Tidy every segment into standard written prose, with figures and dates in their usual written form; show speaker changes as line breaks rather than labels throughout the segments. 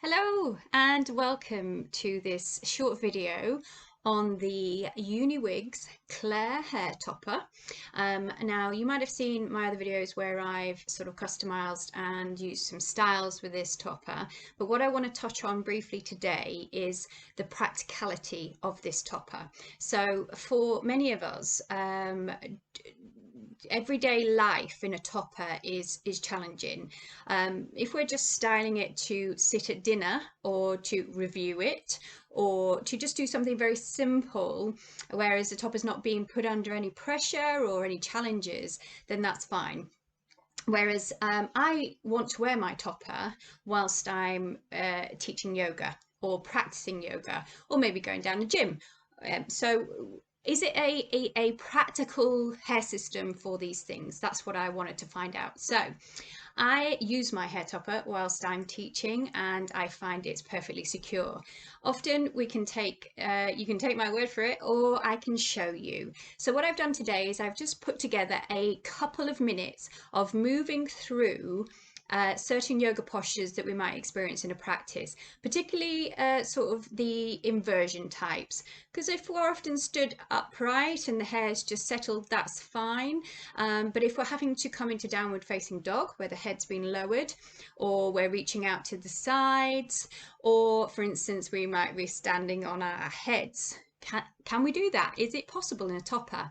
Hello and welcome to this short video on the UniWigs Claire hair topper. Now you might have seen my other videos where I've sort of customized and used some styles with this topper, but what I want to touch on briefly today is the practicality of this topper. So for many of us, everyday life in a topper is challenging. If we're just styling it to sit at dinner or to review it or to just do something very simple, whereas the topper's not being put under any pressure or any challenges, then that's fine. Whereas I want to wear my topper whilst I'm teaching yoga or practicing yoga or maybe going down the gym. So is it a practical hair system for these things? That's what I wanted to find out. So I use my hair topper whilst I'm teaching and I find it's perfectly secure. Often we can take, you can take my word for it, or I can show you. So what I've done today is I've just put together a couple of minutes of moving through certain yoga postures that we might experience in a practice, particularly sort of the inversion types. Because if we're often stood upright and the hair's just settled, that's fine. But if we're having to come into downward facing dog, where the head's been lowered, or we're reaching out to the sides, or for instance, we might be standing on our heads, can we do that? Is it possible in a topper?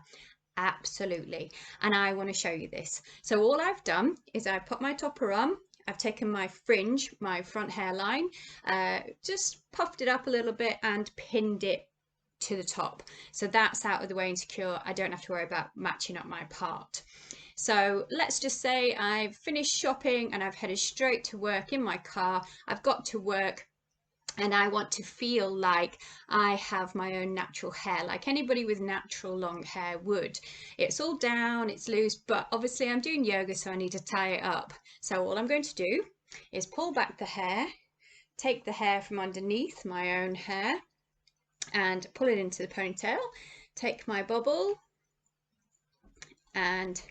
Absolutely. And I want to show you this. So all I've done is I've put my topper on. I've taken my fringe, my front hairline, just puffed it up a little bit and pinned it to the top. So that's out of the way and secure. I don't have to worry about matching up my part. So let's just say I've finished shopping and I've headed straight to work in my car. I've got to work and I want to feel like I have my own natural hair, like anybody with natural long hair would. It's all down, it's loose, but obviously I'm doing yoga, so I need to tie it up. So all I'm going to do is pull back the hair, take the hair from underneath my own hair and pull it into the ponytail, take my bobble and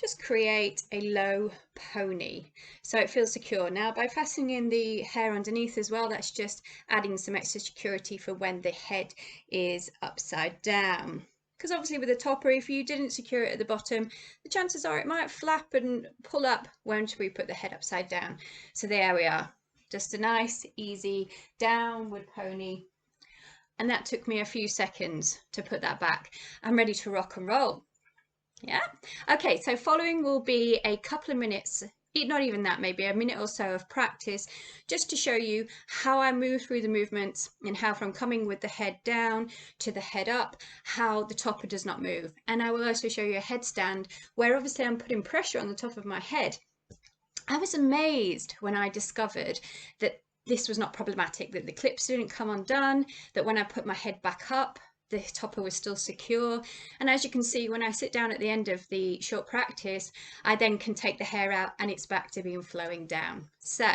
just create a low pony so it feels secure. Now by fastening in the hair underneath as well, that's just adding some extra security for when the head is upside down, because obviously with a topper, if you didn't secure it at the bottom, the chances are it might flap and pull up once we put the head upside down. So there we are, just a nice easy downward pony, and that took me a few seconds to put that back. I'm ready to rock and roll. Yeah. Okay, so following will be a couple of minutes, not even that, maybe a minute or so of practice, just to show you how I move through the movements and how from coming with the head down to the head up, how the topper does not move. And I will also show you a headstand where obviously I'm putting pressure on the top of my head. I was amazed when I discovered that this was not problematic, that the clips didn't come undone, that when I put my head back up, the topper was still secure. And as you can see, when I sit down at the end of the short practice, I then can take the hair out and it's back to being flowing down. So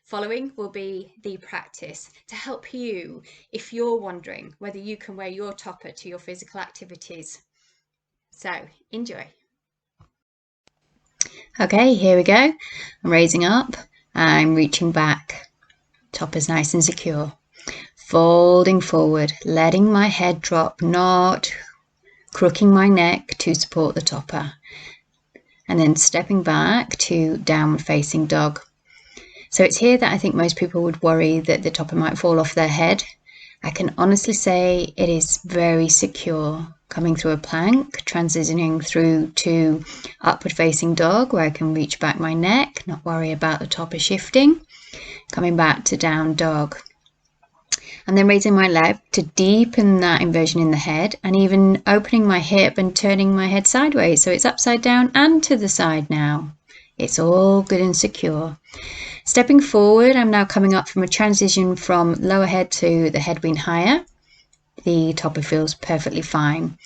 following will be the practice to help you if you're wondering whether you can wear your topper to your physical activities. So enjoy. Okay, here we go. I'm raising up, I'm reaching back. Topper's nice and secure. Folding forward, letting my head drop, not crooking my neck to support the topper. And then stepping back to downward facing dog. So it's here that I think most people would worry that the topper might fall off their head. I can honestly say it is very secure. Coming through a plank, transitioning through to upward facing dog where I can reach back my neck, not worry about the topper shifting. Coming back to down dog. And then raising my leg to deepen that inversion in the head, and even opening my hip and turning my head sideways so it's upside down and to the side now. It's all good and secure. Stepping forward, I'm now coming up from a transition from lower head to the head being higher. The topper feels perfectly fine.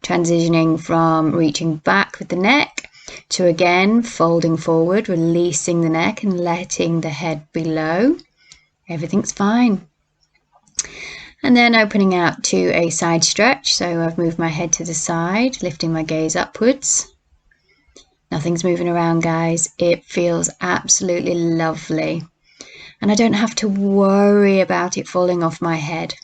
Transitioning from reaching back with the neck to again folding forward, releasing the neck and letting the head be low. Everything's fine. And then opening out to a side stretch. So I've moved my head to the side, lifting my gaze upwards. Nothing's moving around, guys. It feels absolutely lovely. and I don't have to worry about it falling off my head.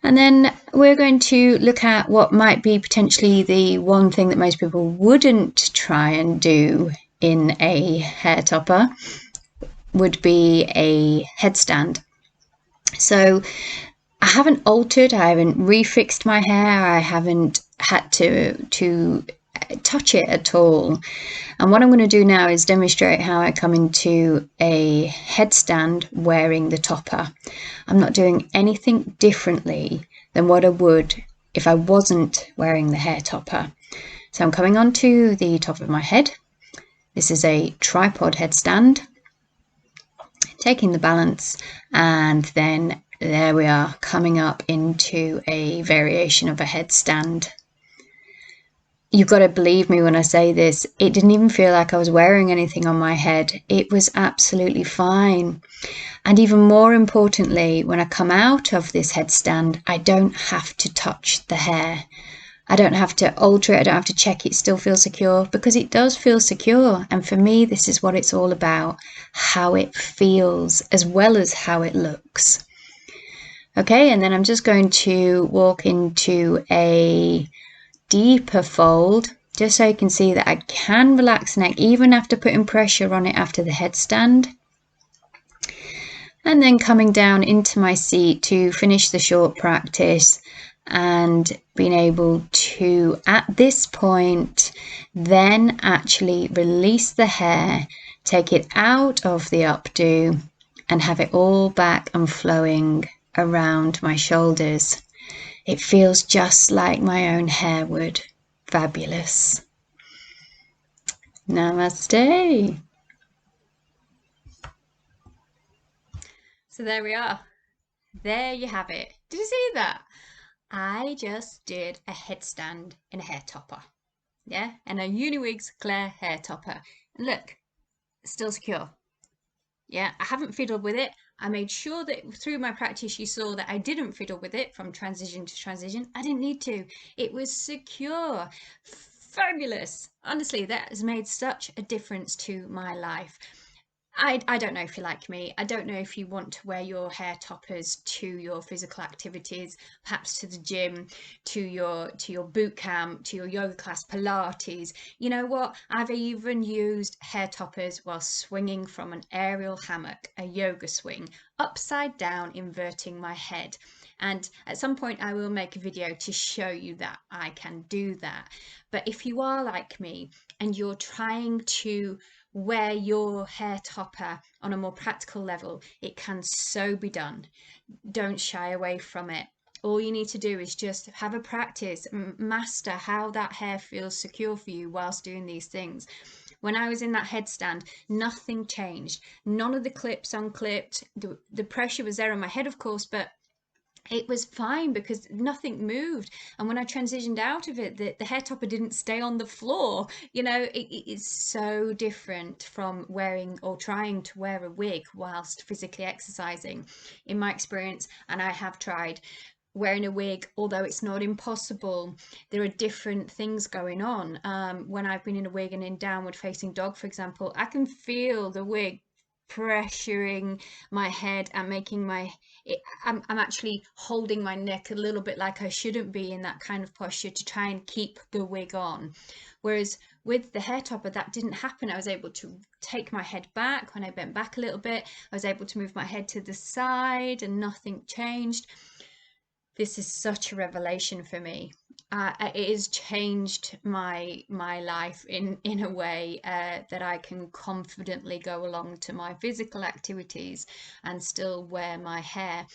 And then we're going to look at what might be potentially the one thing that most people wouldn't try and do in a hair topper, would be a headstand. So I haven't altered, I haven't refixed my hair, I haven't had to touch it at all. And what I'm going to do now is demonstrate how I come into a headstand wearing the topper. I'm not doing anything differently than what I would if I wasn't wearing the hair topper. So I'm coming onto the top of my head. This is a tripod headstand, taking the balance, and then there we are, coming up into a variation of a headstand. You've got to believe me when I say this, it didn't even feel like I was wearing anything on my head. It was absolutely fine. And even more importantly, when I come out of this headstand, I don't have to touch the hair. I don't have to alter it, I don't have to check it still feels secure, because it does feel secure. And for me, this is what it's all about, how it feels as well as how it looks. Okay, and then I'm just going to walk into a deeper fold, just so you can see that I can relax the neck even after putting pressure on it after the headstand. And then coming down into my seat to finish the short practice, and being able to, at this point, then actually release the hair, take it out of the updo, and have it all back and flowing around my shoulders. It feels just like my own hair would. Fabulous. Namaste. So there we are. There you have it. Did you see that? I just did a headstand in a hair topper. Yeah, and a UniWigs Glare hair topper. And look, still secure. Yeah, I haven't fiddled with it. I made sure that through my practice you saw that I didn't fiddle with it from transition to transition. I didn't need to. It was secure. Fabulous. Honestly, that has made such a difference to my life. I don't know if you're like me. I don't know if you want to wear your hair toppers to your physical activities, perhaps to the gym, to your boot camp, to your yoga class, Pilates. You know what? I've even used hair toppers while swinging from an aerial hammock, a yoga swing, upside down, inverting my head. And at some point I will make a video to show you that I can do that. But if you are like me and you're trying to wear your hair topper on a more practical level, it can so be done. Don't shy away from it. All you need to do is just have a practice, master how that hair feels secure for you whilst doing these things. When I was in that headstand, nothing changed. None of the clips unclipped. The pressure was there on my head, of course, but it was fine because nothing moved. And when I transitioned out of it, the hair topper didn't stay on the floor. You know, it is so different from wearing or trying to wear a wig whilst physically exercising, in my experience. And I have tried wearing a wig, although it's not impossible. There are different things going on. When I've been in a wig and in downward facing dog, for example, I can feel the wig pressuring my head and making I'm actually holding my neck a little bit like I shouldn't be in that kind of posture to try and keep the wig on. Whereas with the hair topper, that didn't happen. I was able to take my head back. When I bent back a little bit, I was able to move my head to the side and nothing changed. This is such a revelation for me. It has changed my life in a way that I can confidently go along to my physical activities and still wear my hair.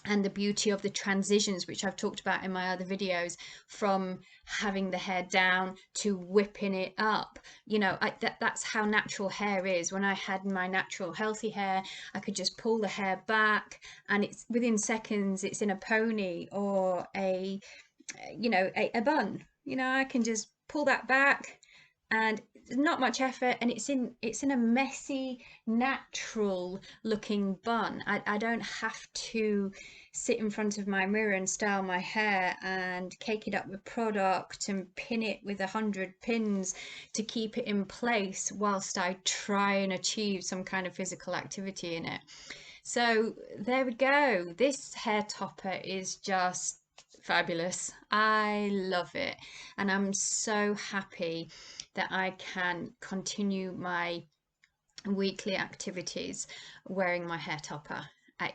And the beauty of the transitions, which I've talked about in my other videos, from having the hair down to whipping it up. You know, that's how natural hair is. When I had my natural healthy hair, I could just pull the hair back and it's within seconds, it's in a pony or a bun. You know, I can just pull that back and not much effort, and it's in a messy, natural looking bun. I don't have to sit in front of my mirror and style my hair and cake it up with product and pin it with 100 pins to keep it in place whilst I try and achieve some kind of physical activity in it. So there we go. This hair topper is just fabulous. I love it. And I'm so happy that I can continue my weekly activities wearing my hair topper.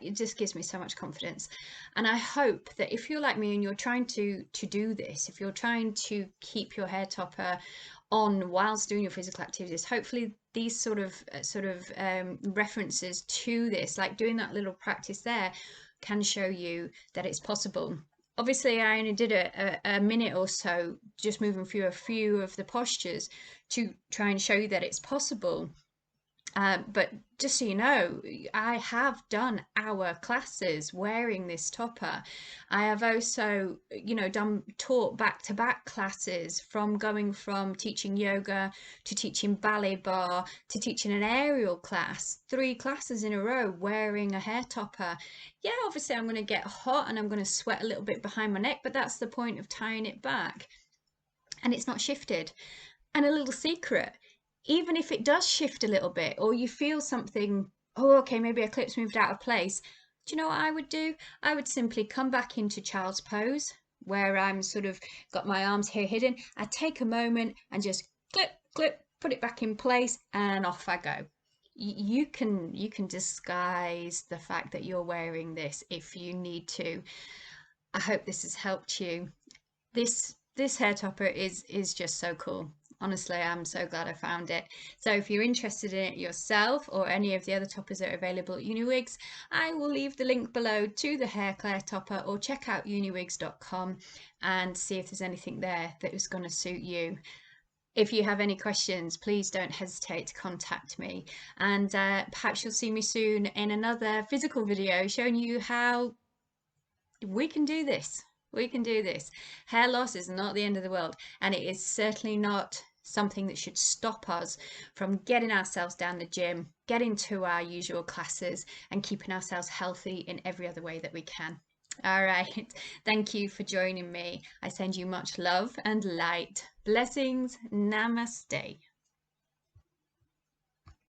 It just gives me so much confidence. And I hope that if you're like me and you're trying to do this, if you're trying to keep your hair topper on whilst doing your physical activities, hopefully these sort of references to this, like doing that little practice there, can show you that it's possible. Obviously, I only did a minute or so just moving through a few of the postures to try and show you that it's possible. But just so you know, I have done hour classes wearing this topper. I have also, taught back-to-back classes, from going from teaching yoga to teaching ballet bar to teaching an aerial class, 3 classes in a row wearing a hair topper. Yeah, obviously I'm going to get hot and I'm going to sweat a little bit behind my neck, but that's the point of tying it back. And it's not shifted. And a little secret, even if it does shift a little bit, or you feel something, oh, okay, maybe a clip's moved out of place, do you know what I would do? I would simply come back into child's pose, where I'm sort of got my arms here hidden. I take a moment and just clip, clip, put it back in place, and off I go. You can disguise the fact that you're wearing this if you need to. I hope this has helped you. This hair topper is just so cool. Honestly, I'm so glad I found it. So if you're interested in it yourself, or any of the other toppers that are available at UniWigs, I will leave the link below to the hair care topper, or check out uniwigs.com and see if there's anything there that is going to suit you. If you have any questions, please don't hesitate to contact me, and perhaps you'll see me soon in another physical video showing you how we can do this. We can do this. Hair loss is not the end of the world, and it is certainly not something that should stop us from getting ourselves down the gym, getting to our usual classes, and keeping ourselves healthy in every other way that we can. All right. Thank you for joining me. I send you much love and light. Blessings. Namaste.